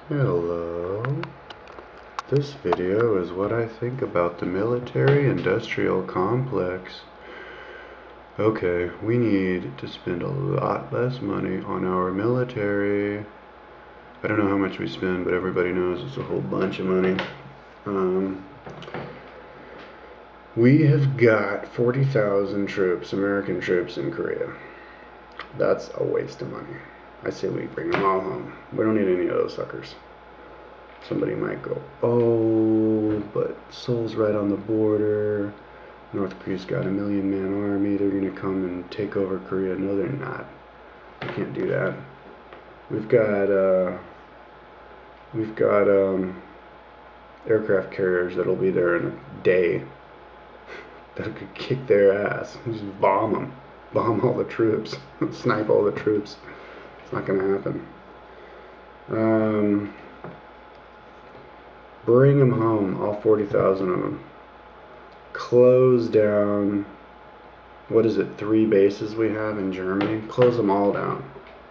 Hello. This video is what I think about the military-industrial complex. Okay, we need to spend a lot less money on our military. I don't know how much we spend, but everybody knows it's a whole bunch of money. We have got 40,000 troops, American troops in Korea. That's a waste of money. I say we bring them all home. We don't need any of those suckers. Somebody might go, oh, but Seoul's right on the border. North Korea's got a 1,000,000-man army. They're going to come and take over Korea. No, they're not. You can't do that. We've got aircraft carriers that'll be there in a day that could kick their ass. Just bomb them. Bomb all the troops. Snipe all the troops. It's not going to happen. Bring them home, all 40,000 of them. Close down, what is it, 3 bases we have in Germany? Close them all down.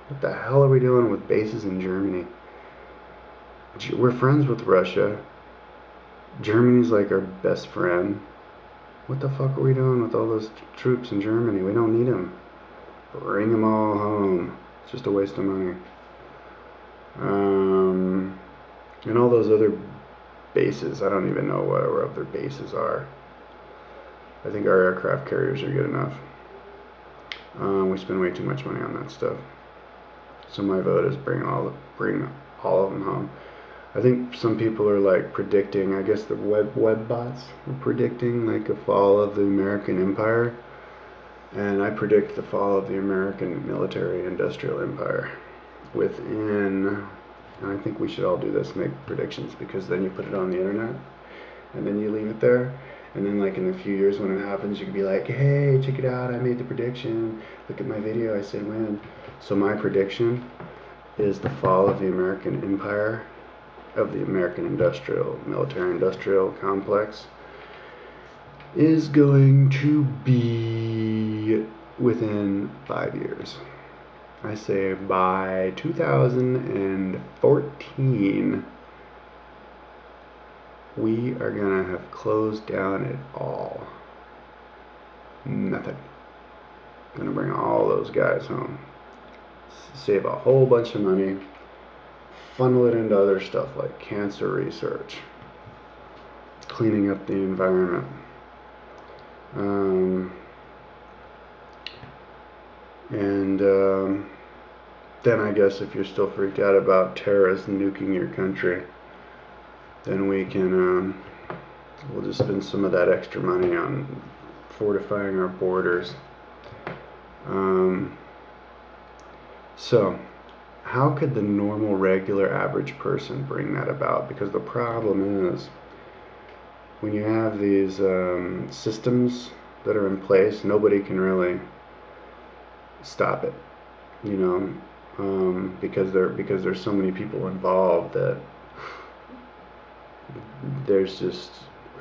What the hell are we doing with bases in Germany? We're friends with Russia. Germany's like our best friend. What the fuck are we doing with all those troops in Germany? We don't need them. Bring them all home. It's just a waste of money. And all those other bases, I don't even know what our other bases are. I think our aircraft carriers are good enough. We spend way too much money on that stuff. So my vote is bring all of them home. I think some people are like predicting, I guess the web bots are predicting like a fall of the American empire. And I predict the fall of the American military-industrial empire within, and I think we should all do this, make predictions, because then you put it on the internet and then you leave it there, and then like in a few years when it happens, you can be like, hey, check it out, I made the prediction, look at my video, I said when. So my prediction is the fall of the American empire, of the American military-industrial complex is going to be within 5 years. I say by 2014, we are going to have closed down it all. Nothing. Going to bring all those guys home. Save a whole bunch of money. Funnel it into other stuff like cancer research. Cleaning up the environment. Then I guess if you're still freaked out about terrorists nuking your country, then we can, we'll just spend some of that extra money on fortifying our borders. So, how could the normal, regular, average person bring that about? Because the problem is, when you have these systems that are in place, nobody can really stop it, you know, because there's so many people involved that there's just,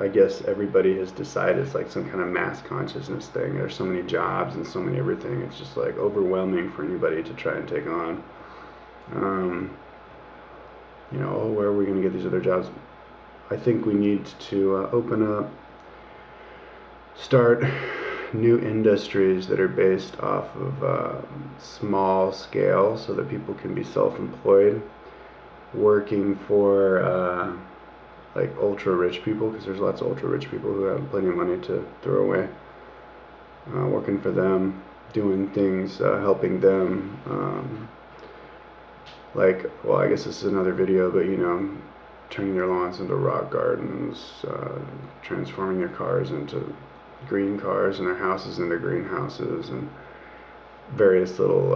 I guess everybody has decided it's like some kind of mass consciousness thing. There's so many jobs and so many everything. It's just like overwhelming for anybody to try and take on. You know, oh, where are we going to get these other jobs? I think we need to open up, start new industries that are based off of small scale so that people can be self-employed, working for like ultra rich people, because there's lots of ultra rich people who have plenty of money to throw away, working for them, doing things, helping them, like, well, I guess this is another video, but you know, turning their lawns into rock gardens, transforming their cars into green cars and their houses into greenhouses, and various little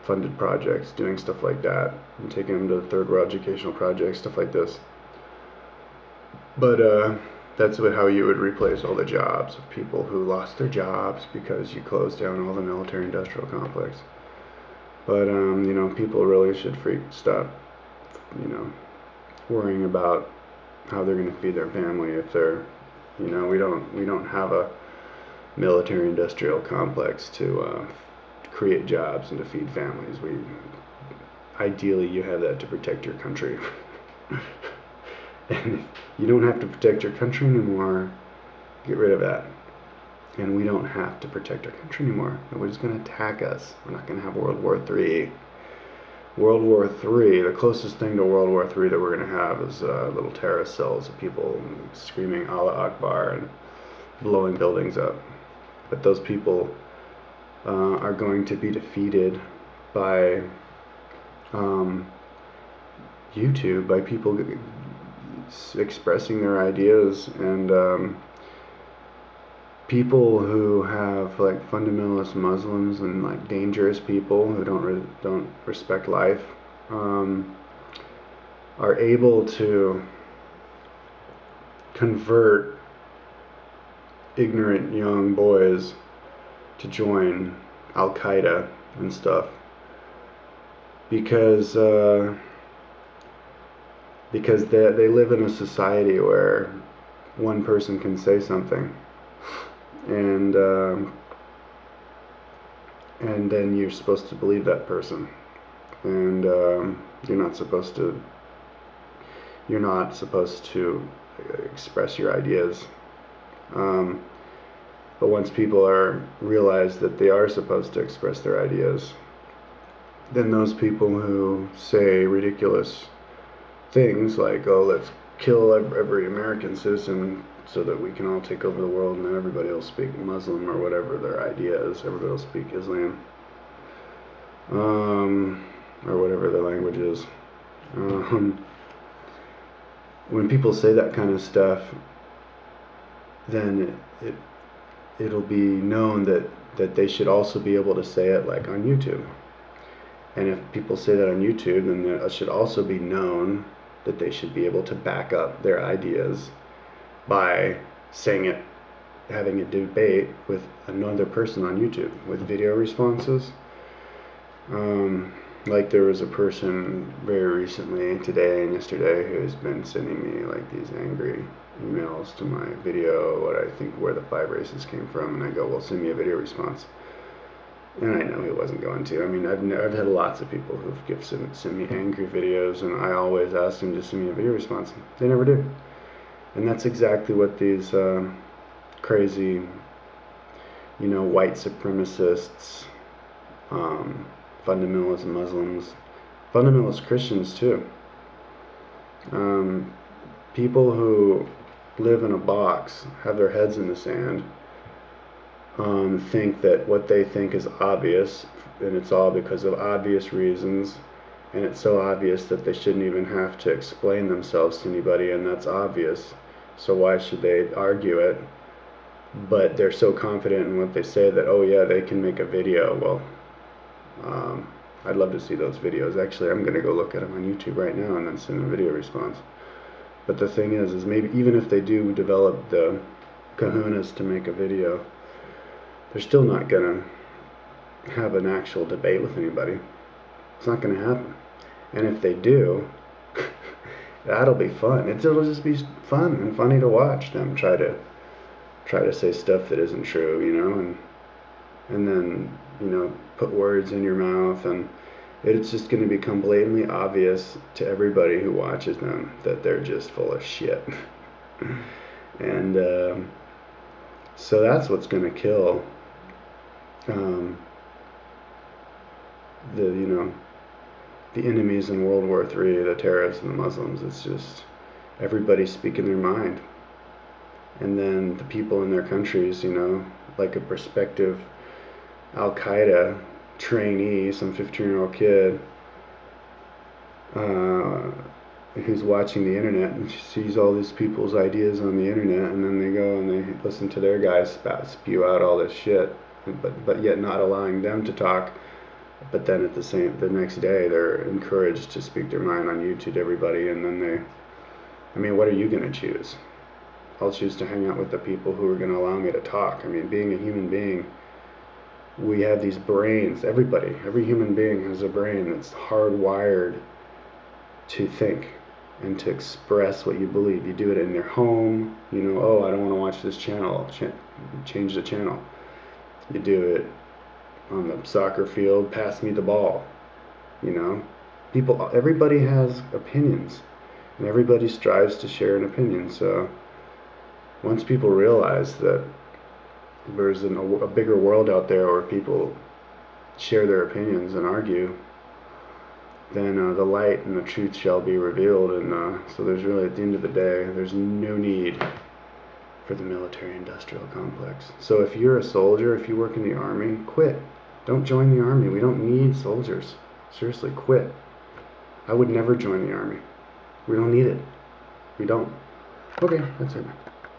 funded projects, doing stuff like that, and taking them to third world educational projects, stuff like this. But that's how you would replace all the jobs of people who lost their jobs because you closed down all the military-industrial complex. But you know, people really should stop, you know, worrying about how they're going to feed their family if they're, you know, we don't have a military-industrial complex to create jobs and to feed families. ideally you have that to protect your country. And if you don't have to protect your country anymore, get rid of that. And we don't have to protect our country anymore. Nobody's going to attack us. We're not going to have World War III. World War III, the closest thing to World War III that we're going to have is little terrorist cells of people screaming Allah Akbar and blowing buildings up. But those people are going to be defeated by YouTube, by people expressing their ideas, and people who have like fundamentalist Muslims and like dangerous people who don't respect life are able to convert ignorant young boys to join Al-Qaeda and stuff because they live in a society where one person can say something and then you're supposed to believe that person, and you're not supposed to express your ideas. But once people realize that they are supposed to express their ideas, then those people who say ridiculous things like, oh, let's kill every American citizen so that we can all take over the world and then everybody will speak Muslim or whatever their idea is, everybody will speak Islam, or whatever their language is. When people say that kind of stuff, then it'll be known that they should also be able to say it like on YouTube. And if people say that on YouTube, then it should also be known that they should be able to back up their ideas by saying it, having a debate with another person on YouTube with video responses. Like there was a person very recently, today and yesterday, who's been sending me like these angry emails to my video, what I think where the 5 races came from, and I go, well, send me a video response. And I know he wasn't going to. I mean, I've had lots of people who've sent me angry videos, and I always ask them to send me a video response. They never do. And that's exactly what these crazy, white supremacists, fundamentalist Muslims, fundamentalist Christians too, people who live in a box, have their heads in the sand, think that what they think is obvious, and it's all because of obvious reasons, and it's so obvious that they shouldn't even have to explain themselves to anybody, and that's obvious, so why should they argue it? But they're so confident in what they say that, oh yeah, they can make a video. Well, I'd love to see those videos. Actually, I'm going to go look at them on YouTube right now and then send a video response. But the thing is maybe even if they do develop the kahunas to make a video, they're still not going to have an actual debate with anybody. It's not going to happen. And if they do, that'll be fun. It'll just be fun and funny to watch them try to say stuff that isn't true, and then, put words in your mouth, and it's just going to become blatantly obvious to everybody who watches them that they're just full of shit. And so that's what's going to kill the enemies in World War III, the terrorists and the Muslims. It's just everybody speaking their mind. And then the people in their countries, like a prospective Al-Qaeda trainee, some 15-year-old kid who's watching the internet and sees all these people's ideas on the internet, and then they go and they listen to their guys spew out all this shit, but yet not allowing them to talk. But then the next day they're encouraged to speak their mind on YouTube to everybody, and then what are you going to choose? I'll choose to hang out with the people who are going to allow me to talk. Being a human being, we have these brains. Every human being has a brain that's hardwired to think and to express what you believe. You do it in your home. Oh, I don't want to watch this channel. Change the channel. You do it on the soccer field. Pass me the ball. Everybody has opinions, and everybody strives to share an opinion. So once people realize that there's a bigger world out there where people share their opinions and argue, then the light and the truth shall be revealed. And so there's really, at the end of the day, there's no need for the military-industrial complex. So if you're a soldier, if you work in the army, quit. Don't join the army. We don't need soldiers. Seriously, quit. I would never join the army. We don't need it. We don't. Okay, that's it.